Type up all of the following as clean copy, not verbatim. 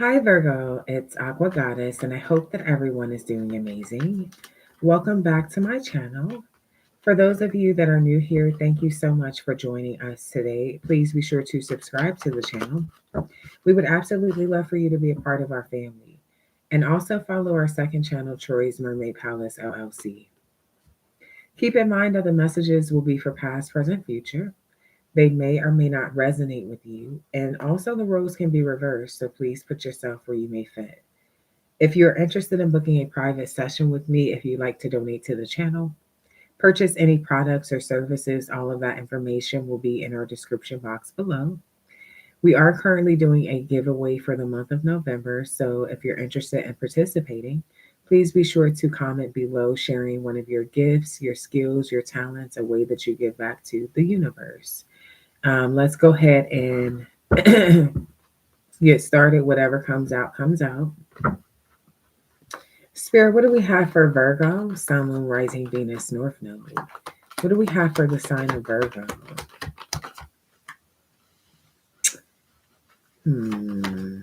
Hi, Virgo. It's Aqua Goddess, and I hope that everyone is doing amazing. Welcome back to my channel. For those of you that are new here, thank you so much for joining us today. Please be sure to subscribe to the channel. We would absolutely love for you to be a part of our family. And also follow our second channel, Troy's Mermaid Palace LLC. Keep in mind that the messages will be for past, present, future. They may or may not resonate with you, and also the roles can be reversed, so please put yourself where you may fit. If you're interested in booking a private session with me, if you'd like to donate to the channel, purchase any products or services, all of that information will be in our description box below. We are currently doing a giveaway for the month of November, so if you're interested in participating, please be sure to comment below sharing one of your gifts, your skills, your talents, a way that you give back to the universe. Let's go ahead and get started. Whatever comes out, comes out. Spirit, what do we have for Virgo? Sun, Moon, Rising, Venus, North Node. What do we have for the sign of Virgo? Hmm.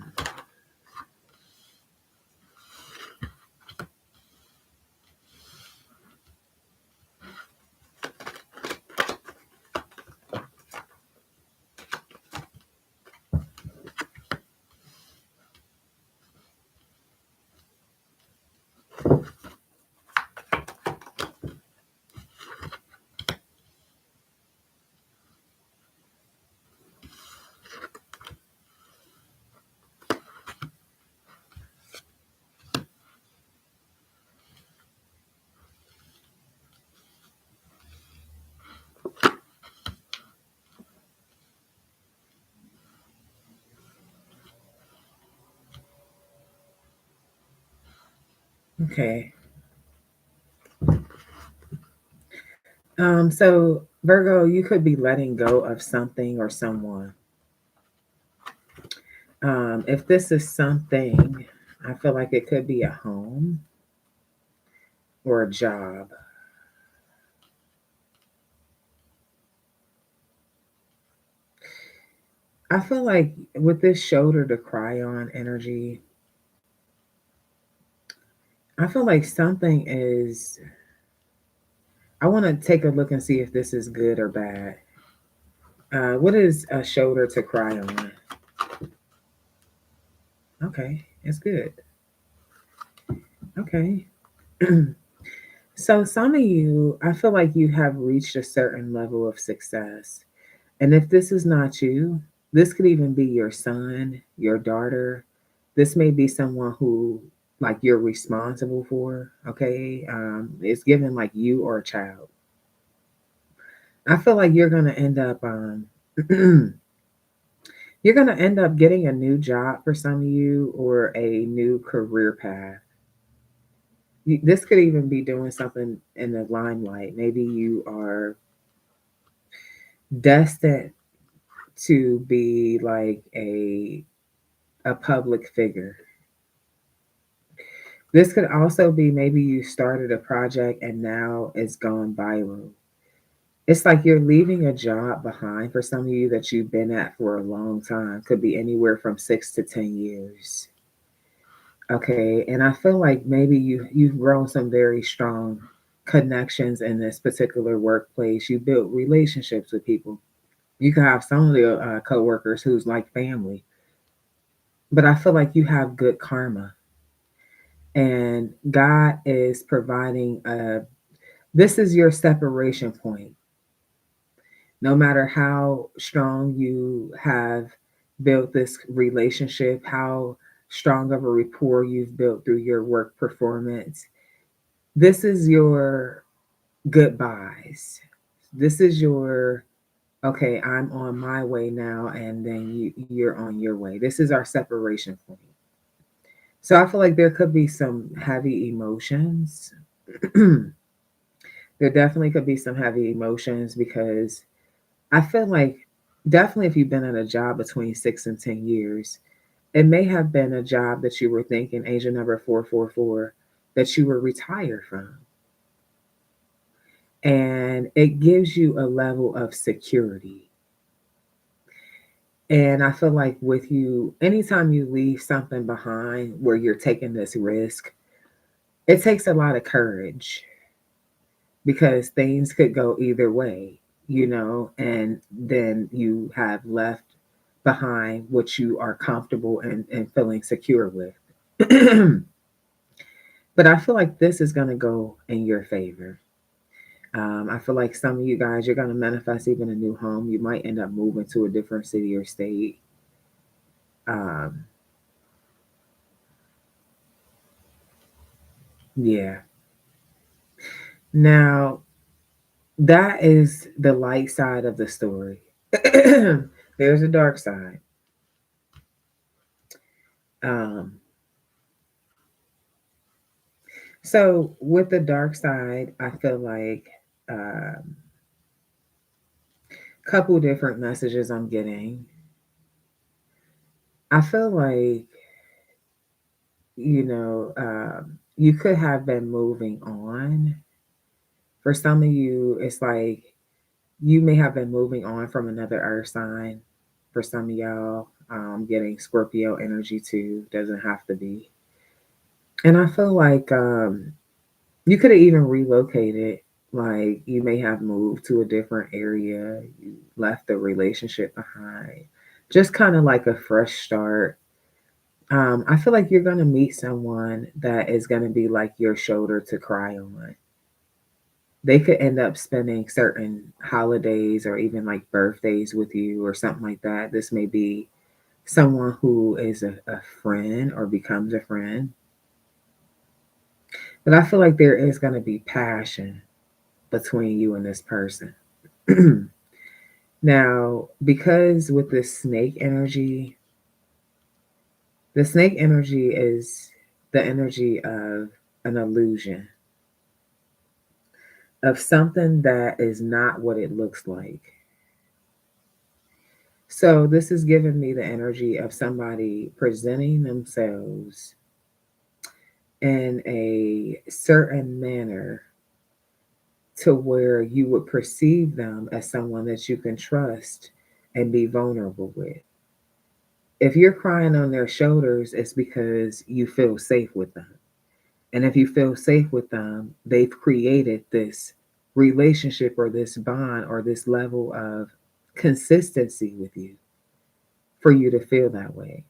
Okay. So Virgo, you could be letting go of something or someone. If this is something, I feel like it could be a home or a job. I feel like with this shoulder to cry on energy, I feel like something is. I want to take a look and see if this is good or bad. What is a shoulder to cry on? Okay, it's good. Okay. So, some of you, I feel like you have reached a certain level of success. And if this is not you, this could even be your son, your daughter. This may be someone who, like, you're responsible for. Okay. It's given like you or a child. I feel like you're going to end up, you're going to end up getting a new job for some of you or a new career path. This could even be doing something in the limelight. Maybe you are destined to be like a public figure. This could also be maybe you started a project and now it's gone viral. It's like you're leaving a job behind for some of you that you've been at for a long time. Could be anywhere from 6 to 10 years. Okay, and I feel like maybe you've grown some very strong connections in this particular workplace. You built relationships with people. You can have some of the coworkers who's like family, but I feel like you have good karma, and God is providing a. This is your separation point. No matter how strong you have built this relationship, how strong of a rapport you've built through your work performance, this is your goodbyes. This is your okay, I'm on my way now, and then you're on your way. This is our separation point. So I feel like there could be some heavy emotions. There definitely could be some heavy emotions because I feel like definitely if you've been at a job between 6 and 10 years, it may have been a job that you were thinking, Asia number 444, that you were retired from. And it gives you a level of security. And I feel like with you, anytime you leave something behind where you're taking this risk, it takes a lot of courage because things could go either way, and then you have left behind what you are comfortable and feeling secure with. But I feel like this is going to go in your favor. I feel like some of you guys, you're going to manifest even a new home. You might end up moving to a different city or state. Um, yeah. Now, that is the light side of the story. There's a dark side. Um, so, with the dark side, I feel like a couple different messages I'm getting. I feel like, you could have been moving on. For some of you, it's like you may have been moving on from another earth sign. For some of y'all, getting Scorpio energy too. Doesn't have to be. And I feel like you could have even relocated. Like you may have moved to a different area. You left the relationship behind. Just kind of like a fresh start. I feel like you're going to meet someone that is going to be like your shoulder to cry on. They could end up spending certain holidays or even like birthdays with you or something like that. This may be someone who is a friend or becomes a friend. But I feel like there is going to be passion between you and this person. Now, because with this snake energy, the snake energy is the energy of an illusion, of something that is not what it looks like. So, this is giving me the energy of somebody presenting themselves in a certain manner to where you would perceive them as someone that you can trust and be vulnerable with. If you're crying on their shoulders, it's because you feel safe with them. And if you feel safe with them, they've created this relationship or this bond or this level of consistency with you for you to feel that way.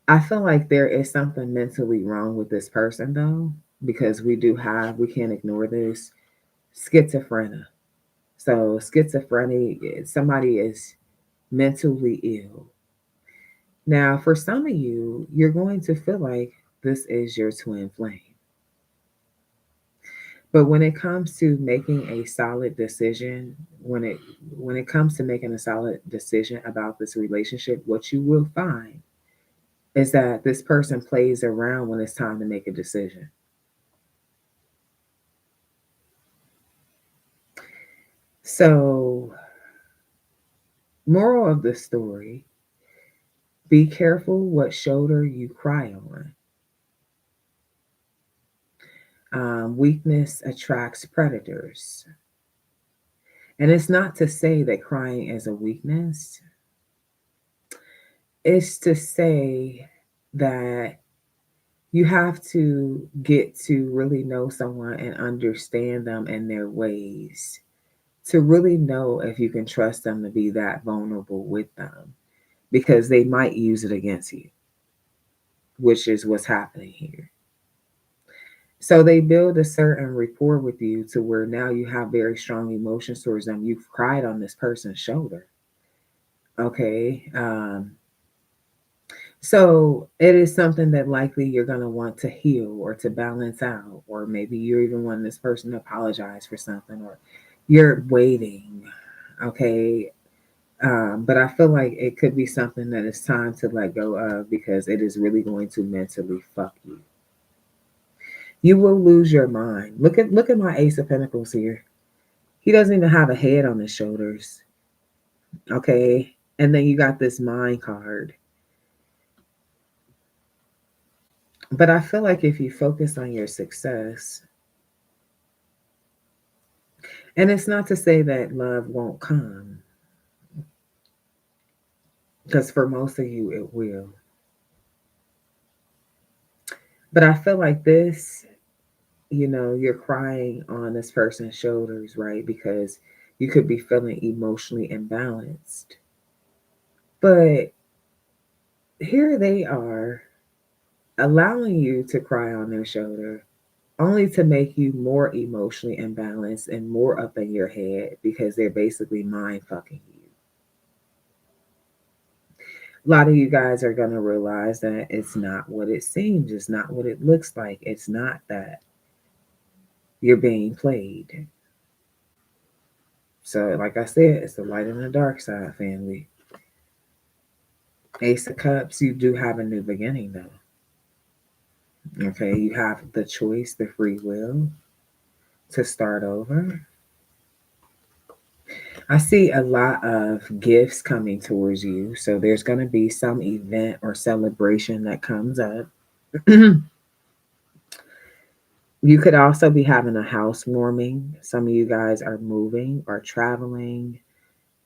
I feel like there is something mentally wrong with this person, though, because we can't ignore this schizophrenia. So, schizophrenia, somebody is mentally ill. Now, for some of you, you're going to feel like this is your twin flame. But when it comes to making a solid decision, when it comes to making a solid decision about this relationship, what you will find is that this person plays around when it's time to make a decision. So, moral of the story, be careful what shoulder you cry on. Weakness attracts predators. And it's not to say that crying is a weakness, it's to say that you have to get to really know someone and understand them and their ways to really know if you can trust them to be that vulnerable with them because they might use it against you, which is what's happening here. So they build a certain rapport with you to where now you have very strong emotions towards them. You've cried on this person's shoulder. Okay. So it is something that likely you're going to want to heal or to balance out, or maybe you're even wanting this person to apologize for something, or you're waiting. Okay. But I feel like it could be something that it's time to let go of because it is really going to mentally fuck you. You will lose your mind. Look at my Ace of Pentacles here. He doesn't even have a head on his shoulders. Okay. And then you got this mind card. But I feel like if you focus on your success, and it's not to say that love won't come, because for most of you, it will. But I feel like this, you're crying on this person's shoulders, right? Because you could be feeling emotionally imbalanced. But here they are allowing you to cry on their shoulder, only to make you more emotionally imbalanced and more up in your head because they're basically mind fucking you. A lot of you guys are going to realize that it's not what it seems, it's not what it looks like, it's not that you're being played. So, like I said, it's the light and the dark side, family. Ace of Cups, you do have a new beginning, though. Okay, you have the choice, the free will to start over. I see a lot of gifts coming towards you. So there's going to be some event or celebration that comes up. You could also be having a housewarming. Some of you guys are moving or traveling.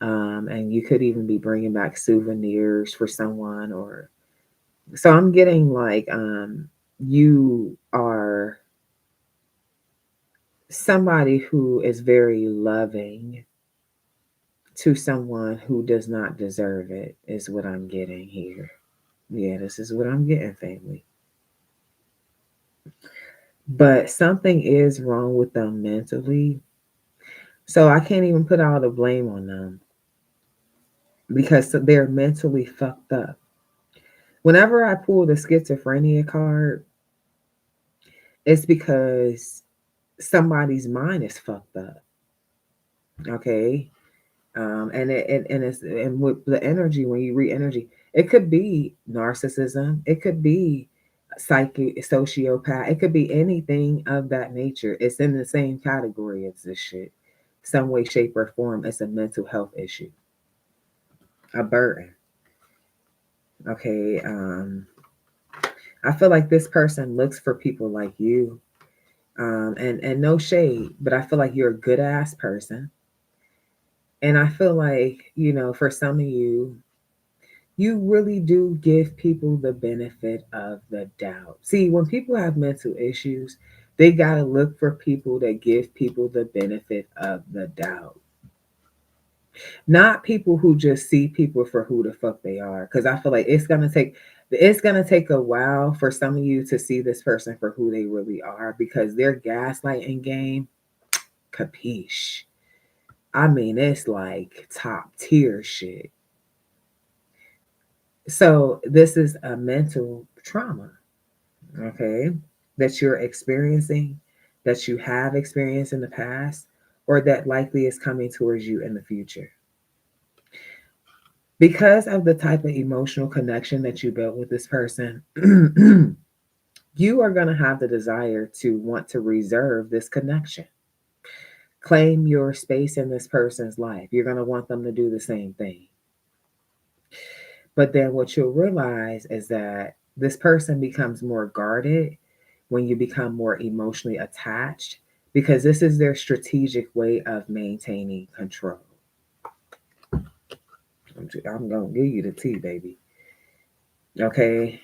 And you could even be bringing back souvenirs for someone. Or so I'm getting like you are somebody who is very loving to someone who does not deserve it, is what I'm getting here. Yeah, this is what I'm getting, family. But something is wrong with them mentally. So I can't even put all the blame on them because they're mentally fucked up. Whenever I pull the schizophrenia card, it's because somebody's mind is fucked up. Okay. And with the energy, when you read energy, it could be narcissism, it could be psychic sociopath, it could be anything of that nature. It's in the same category as this shit, some way, shape, or form. It's a mental health issue, a burden. Okay. I feel like this person looks for people like you. And no shade, but I feel like you're a good ass person. And I feel like, for some of you really do give people the benefit of the doubt. See, when people have mental issues, they got to look for people that give people the benefit of the doubt. Not people who just see people for who the fuck they are. Because I feel like it's gonna take a while for some of you to see this person for who they really are, because their gaslighting game, capiche. I mean, it's like top tier shit. So this is a mental trauma, okay, that you're experiencing, that you have experienced in the past, or that likely is coming towards you in the future. Because of the type of emotional connection that you built with this person, you are going to have the desire to want to reserve this connection. Claim your space in this person's life. You're going to want them to do the same thing. But then what you'll realize is that this person becomes more guarded when you become more emotionally attached, because this is their strategic way of maintaining control. I'm going to give you the tea, baby. Okay.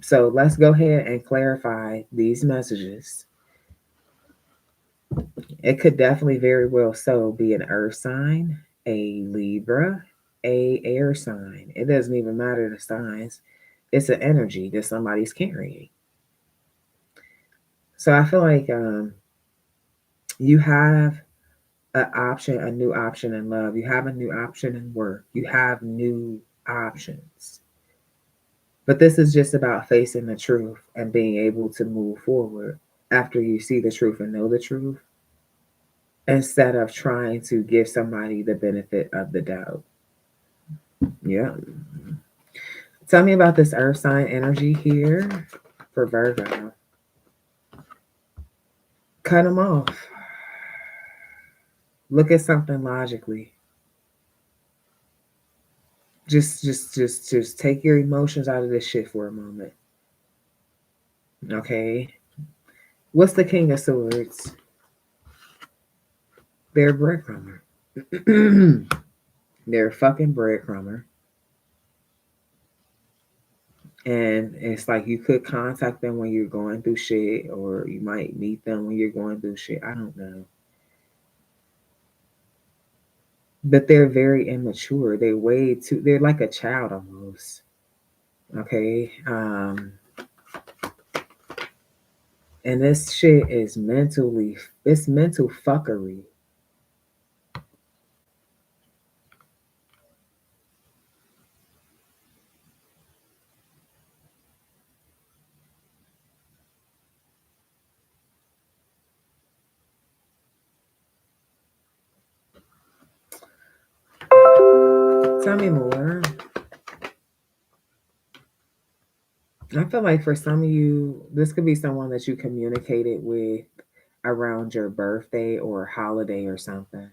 So let's go ahead and clarify these messages. It could definitely very well so be an earth sign, a Libra, a air sign. It doesn't even matter the signs. It's an energy that somebody's carrying. So I feel like you have a new option in love. You have a new option in work. You have new options. But this is just about facing the truth and being able to move forward after you see the truth and know the truth, instead of trying to give somebody the benefit of the doubt. Yeah. Tell me about this earth sign energy here for Virgo. Cut them off. Look at something logically. Just take your emotions out of this shit for a moment. Okay. What's the King of Swords? They're a breadcrumber. They're a fucking breadcrumber. And it's like you could contact them when you're going through shit, or you might meet them when you're going through shit. I don't know. But they're very immature. They're like a child almost. Okay. And this shit is it's mental fuckery. Tell me more. I feel like for some of you, this could be someone that you communicated with around your birthday or holiday or something.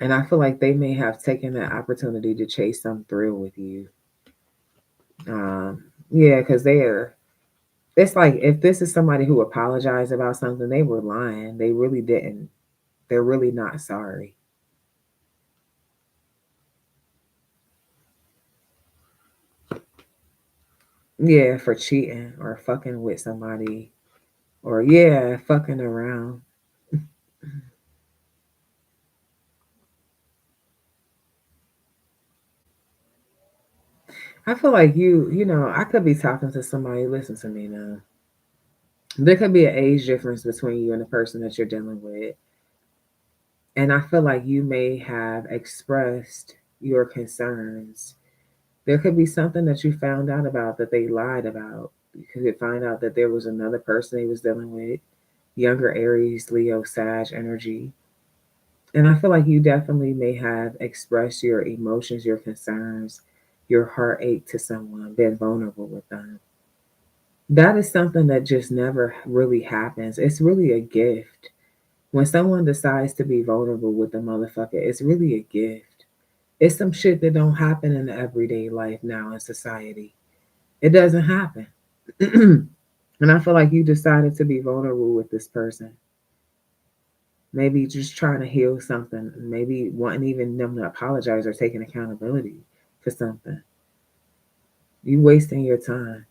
And I feel like they may have taken that opportunity to chase some thrill with you. Yeah, because it's like if this is somebody who apologized about something, they were lying. They really didn't. They're really not sorry. Yeah, for cheating or fucking with somebody, or yeah, fucking around. I feel like I could be talking to somebody. Listen to me now. There could be an age difference between you and the person that you're dealing with. And I feel like you may have expressed your concerns. There could be something that you found out about that they lied about. You could find out that there was another person they was dealing with, younger Aries, Leo, Sag energy. And I feel like you definitely may have expressed your emotions, your concerns, your heartache to someone, been vulnerable with them. That is something that just never really happens. It's really a gift. When someone decides to be vulnerable with a motherfucker, it's really a gift. It's some shit that don't happen in the everyday life now in society. It doesn't happen. And I feel like you decided to be vulnerable with this person. Maybe just trying to heal something. Maybe wanting even them to apologize or taking accountability for something. You wasting your time.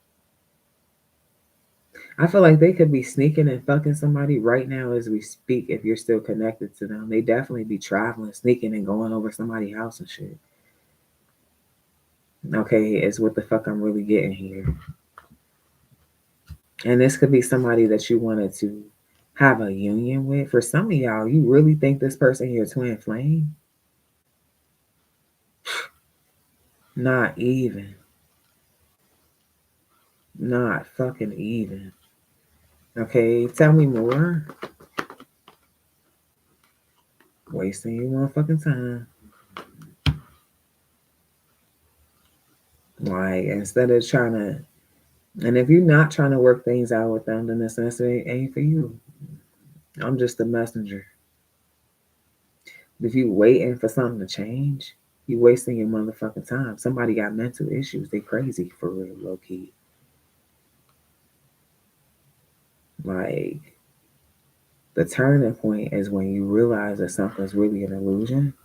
I feel like they could be sneaking and fucking somebody right now as we speak if you're still connected to them. They definitely be traveling, sneaking and going over somebody's house and shit. Okay, is what the fuck I'm really getting here. And this could be somebody that you wanted to have a union with. For some of y'all, you really think this person your twin flame? Not even. Not fucking even. Okay, tell me more. Wasting your motherfucking time. Like, instead of trying to, and if you're not trying to work things out with them, then this necessarily ain't for you. I'm just a messenger. If you waiting for something to change, you wasting your motherfucking time. Somebody got mental issues. They crazy for real, low key. Like, the turning point is when you realize that something's really an illusion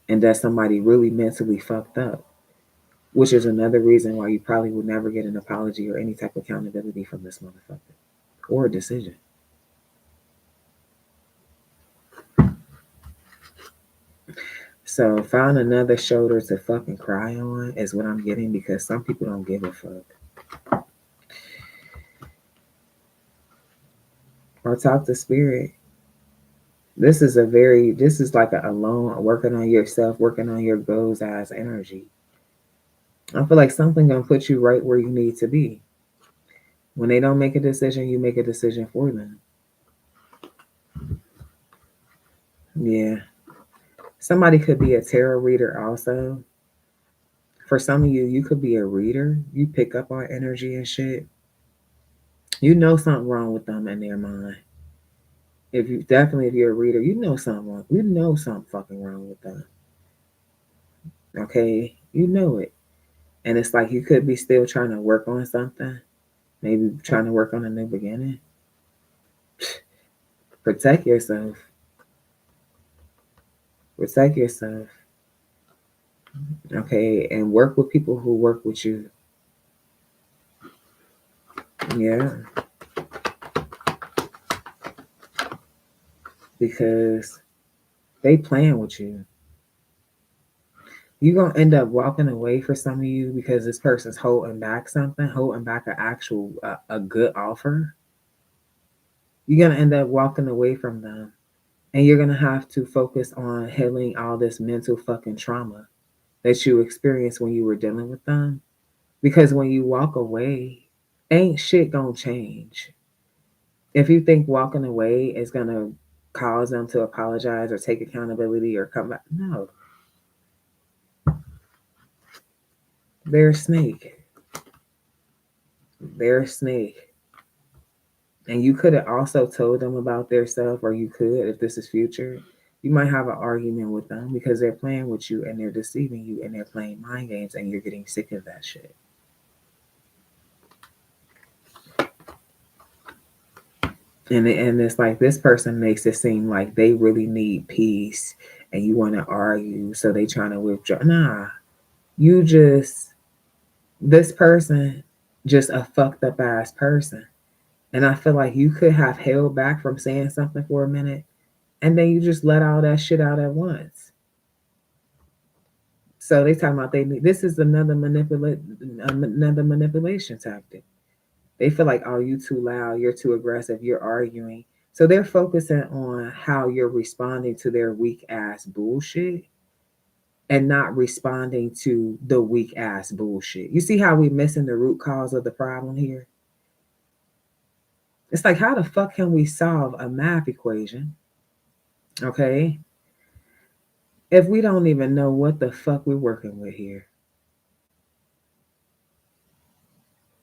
and that somebody really mentally fucked up, which is another reason why you probably would never get an apology or any type of accountability from this motherfucker or a decision. So find another shoulder to fucking cry on is what I'm getting because some people don't give a fuck. Or talk to spirit. This is like a alone working on yourself, working on your goals as energy. I feel like something gonna put you right where you need to be. When they don't make a decision, you make a decision for them. Yeah. Somebody could be a tarot reader also. For some of you, you could be a reader. You pick up on energy and shit. You know something wrong with them in their mind. If you're a reader, you know something wrong. You know something fucking wrong with them. Okay? You know it. And it's like you could be still trying to work on something. Maybe trying to work on a new beginning. Protect yourself. Protect yourself. Okay? And work with people who work with you. Yeah, because they playing with you. You're gonna end up walking away for some of you because this person's holding back something, holding back an actual a good offer. You're gonna end up walking away from them, and you're gonna have to focus on healing all this mental fucking trauma that you experienced when you were dealing with them. Because when you walk away, ain't shit gonna change. If you think walking away is gonna cause them to apologize or take accountability or come back, no, they're a snake. They're a snake. And you could have also told them about their stuff, or you could, if this is future, you might have an argument with them because they're playing with you and they're deceiving you and they're playing mind games and you're getting sick of that shit. And it's like this person makes it seem like they really need peace and you want to argue, so they trying to withdraw. Nah, you just this person just a fucked up ass person. And I feel like you could have held back from saying something for a minute and then you just let all that shit out at once. So they talking about they need this is another manipulation tactic. They feel like, oh, you too loud, you're too aggressive, you're arguing. So they're focusing on how you're responding to their weak ass bullshit and not responding to the weak ass bullshit. You see how we missing the root cause of the problem here? It's like, how the fuck can we solve a math equation, okay, if we don't even know what the fuck we're working with here?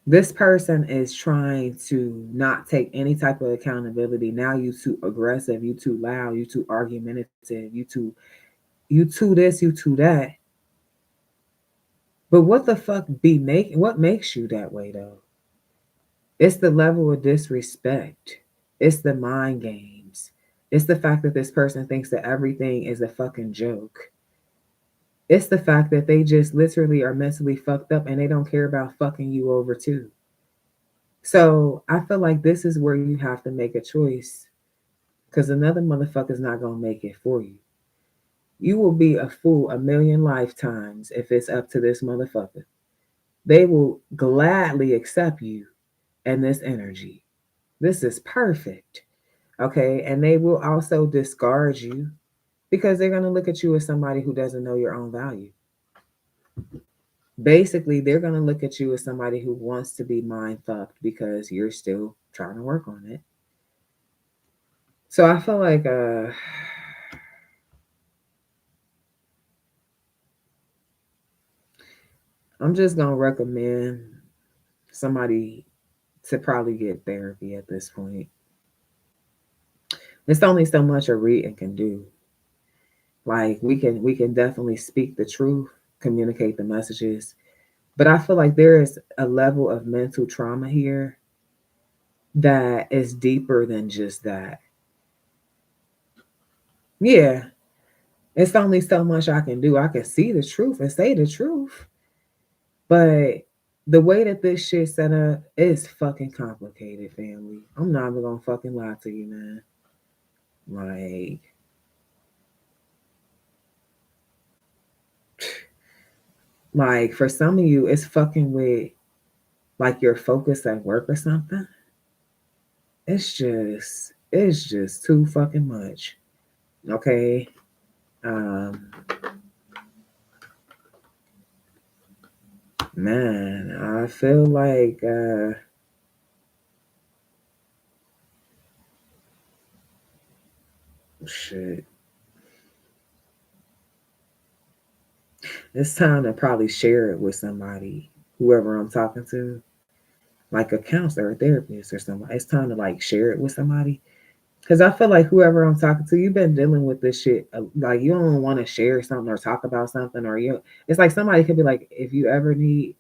This person is trying to not take any type of accountability. Now you too aggressive, you too loud, you too argumentative, you too this, you too that. But what the fuck be making what makes you that way though? It's the level of disrespect. It's the mind games. It's the fact that this person thinks that everything is a fucking joke. It's the fact that they just literally are mentally fucked up and they don't care about fucking you over too. So I feel like this is where you have to make a choice because another motherfucker's not gonna make it for you. You will be a fool a million lifetimes if it's up to this motherfucker. They will gladly accept you and this energy. This is perfect. Okay. And they will also discard you because they're going to look at you as somebody who doesn't know your own value. Basically, they're going to look at you as somebody who wants to be mind fucked because you're still trying to work on it. So I feel like I'm just going to recommend somebody to probably get therapy at this point. It's only so much a reading can do. Like we can definitely speak the truth, communicate the messages, but I feel like there is a level of mental trauma here that is deeper than just that. Yeah, it's only so much I can do. I can see the truth and say the truth, but the way that this shit set up is fucking complicated, family. I'm not even gonna fucking lie to you, man. Like for some of you, it's fucking with like your focus at work or something. It's just too fucking much. Okay. Um Man, I feel like shit. It's time to probably share it with somebody, whoever I'm talking to, like a counselor or therapist or somebody. It's time to like share it with somebody. Cause I feel like whoever I'm talking to, you've been dealing with this shit. Like you don't want to share something or talk about something, or you. It's like somebody could be like, if you ever need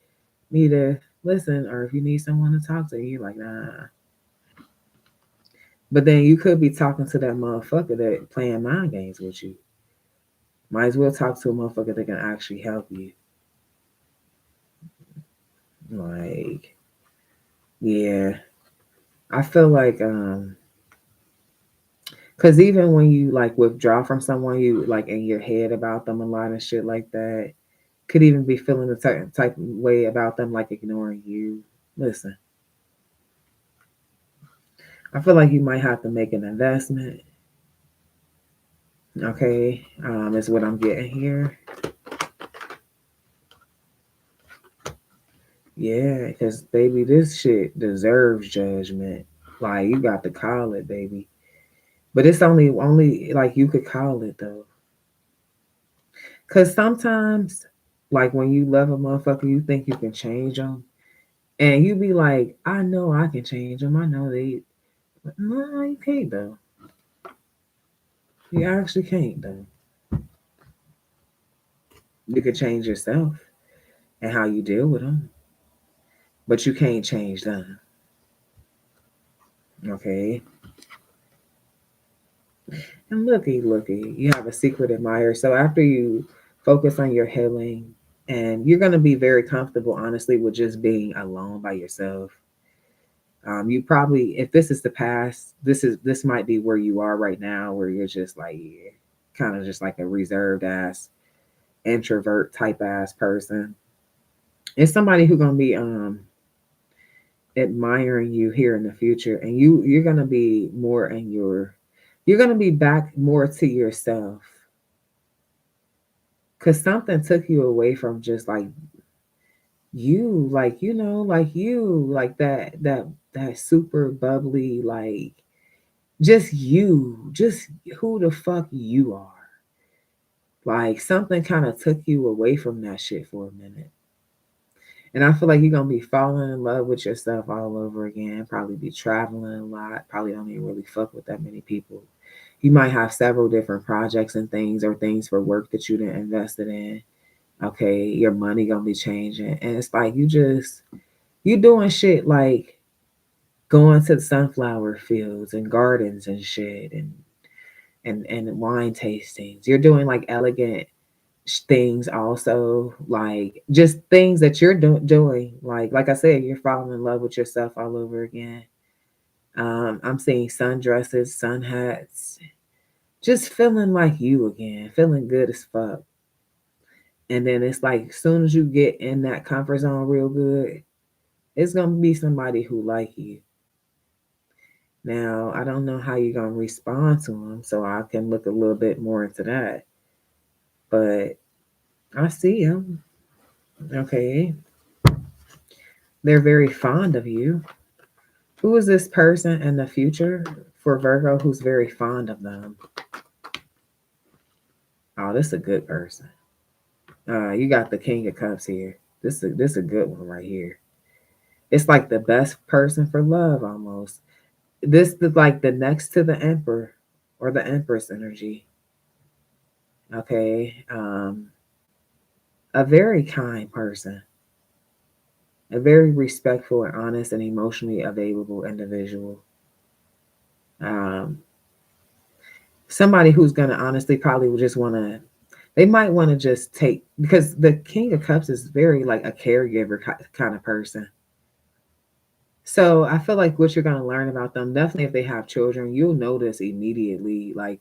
me to listen, or if you need someone to talk to, you're like, nah. But then you could be talking to that motherfucker that playing mind games with you. Might as well talk to a motherfucker that can actually help you. Like, Yeah. I feel like cuz even when you like withdraw from someone, you like in your head about them a lot and shit like that, could even be feeling a certain type of way about them, like ignoring you. Listen, I feel like you might have to make an investment. Okay, is what I'm getting here. Yeah, because baby, this shit deserves judgment. Like you got to call it, baby. But it's only like you could call it though. Cause sometimes, like when you love a motherfucker, you think you can change them, and you be like, I know I can change them. I know they. But no, you can't though. You actually can't though. You can change yourself and how you deal with them, but you can't change them. Okay. And looky, you have a secret admirer. So after you focus on your healing, and you're gonna be very comfortable, honestly, with just being alone by yourself. You probably, if this is the past, this might be where you are right now, where you're just like, yeah, kind of just like a reserved ass, introvert type ass person. It's somebody who's gonna be admiring you here in the future, and you're gonna be more in your, you're gonna be back more to yourself, because something took you away from just like you, like like you, like that super bubbly, like just who the fuck you are. Like something kind of took you away from that shit for a minute. And I feel like you're gonna be falling in love with yourself all over again. Probably be traveling a lot. Probably don't even really fuck with that many people. You might have several different projects and things, or things for work that you didn't invested in. Okay, your money gonna be changing, and it's like you doing shit like going to the sunflower fields and gardens and shit, and wine tastings. You're doing like elegant things also, like just things that you're doing. Like I said, you're falling in love with yourself all over again. I'm seeing sundresses, sun hats, just feeling like you again, feeling good as fuck. And then it's like as soon as you get in that comfort zone real good, it's gonna be somebody who like you. Now I don't know how you're gonna respond to them, so I can look a little bit more into that. But I see them. Okay, they're very fond of you. Who is this person in the future for Virgo who's very fond of them? Oh, this is a good person. You got the King of Cups here. This is a good one right here. It's like the best person for love almost. This is like the next to the Emperor or the Empress energy. Okay, a very kind person, a very respectful and honest and emotionally available individual. Um, Somebody who's gonna honestly probably just want to, they might want to just take, because the King of Cups is very like a caregiver kind of person. So I feel like what you're going to learn about them, definitely if they have children, you'll notice immediately, like,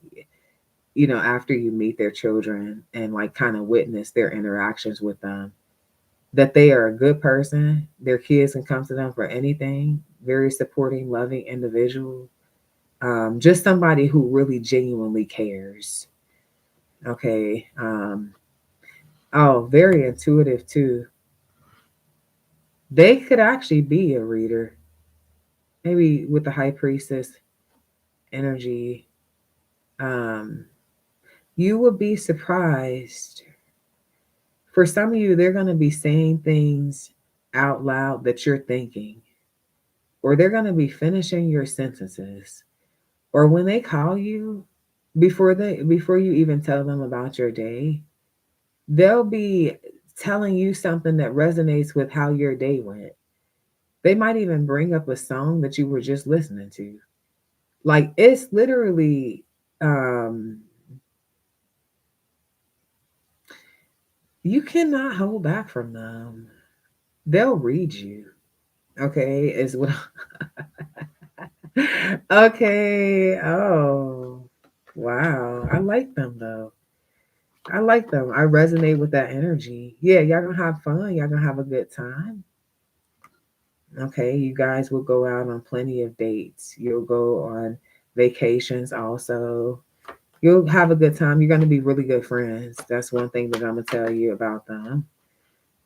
after you meet their children and like kind of witness their interactions with them, that they are a good person. Their kids can come to them for anything. Very supporting, loving individual. Just somebody who really genuinely cares. Okay. Oh, very intuitive too. They could actually be a reader, maybe with the High Priestess energy. Um, you would be surprised. For some of you, they're going to be saying things out loud that you're thinking, or they're going to be finishing your sentences, or when they call you, before you even tell them about your day, they'll be telling you something that resonates with how your day went. They might even bring up a song that you were just listening to. Like it's literally, um, you cannot hold back from them. They'll read you. Okay, is what okay. Oh, wow. I like them though. I like them. I resonate with that energy. Yeah, y'all gonna have fun. Y'all gonna have a good time. Okay, you guys will go out on plenty of dates. You'll go on vacations also. You'll have a good time. You're gonna be really good friends. That's one thing that I'm gonna tell you about them.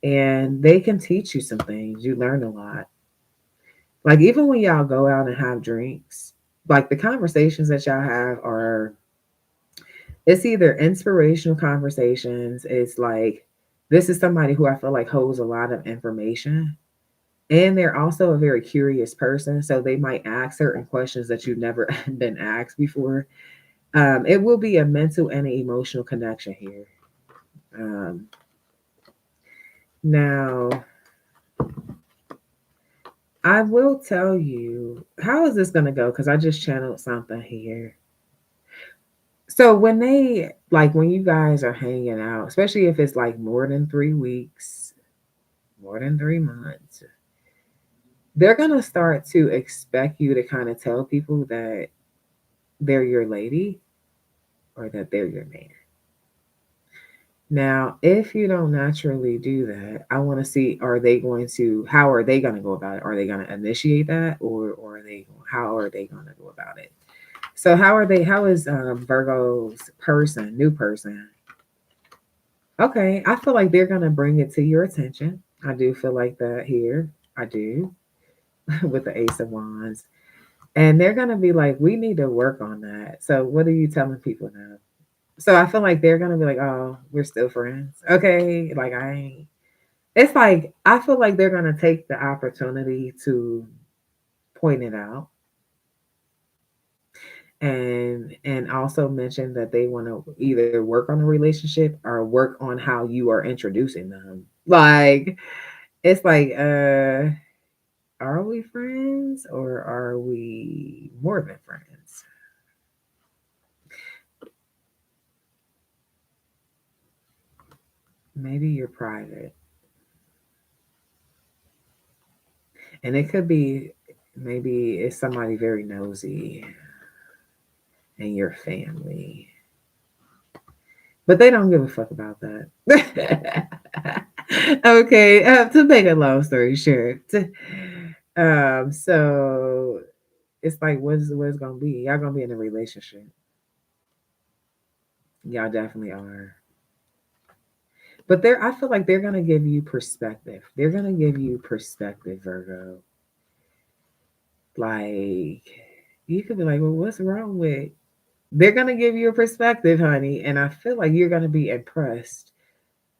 And they can teach you some things. You learn a lot. Like even when y'all go out and have drinks, like the conversations that y'all have are it's either inspirational conversations, it's like this is somebody who I feel like holds a lot of information. And they're also a very curious person, so they might ask certain questions that you've never been asked before. It will be a mental and an emotional connection here. Um, Now, I will tell you how is this going to go because I just channeled something here. So when you guys are hanging out, especially if it's like more than 3 weeks, more than 3 months, they're gonna start to expect you to kind of tell people that they're your lady or that they're your man. Now, if you don't naturally do that, I want to see how are they going to go about it? Are they going to initiate that or how are they going to go about it? So how is Virgo's new person? Okay, I feel like they're going to bring it to your attention. I do feel like that here. I do with the Ace of Wands. And they're going to be like, we need to work on that. So what are you telling people now? So I feel like they're going to be like, oh, we're still friends. Okay, like I ain't. It's like I feel like they're gonna take the opportunity to point it out and also mention that they want to either work on a relationship or work on how you are introducing them. Like it's like, are we friends or are we more than friends? Maybe you're private, and it could be maybe it's somebody very nosy in your family. But they don't give a fuck about that. Okay, to make a long story short, so it's like, what's gonna be? Y'all gonna be in a relationship? Y'all definitely are. But I feel like they're gonna give you perspective. They're gonna give you perspective, Virgo. Like you could be like, well, what's wrong with? They're gonna give you a perspective, honey, and I feel like you're gonna be impressed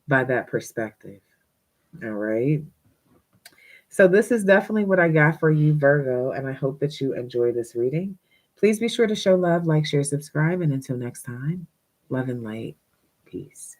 by that perspective. All right. So, this is definitely what I got for you, Virgo, and I hope that you enjoy this reading. Please be sure to show love, like, share, subscribe, and until next time, love and light. Peace.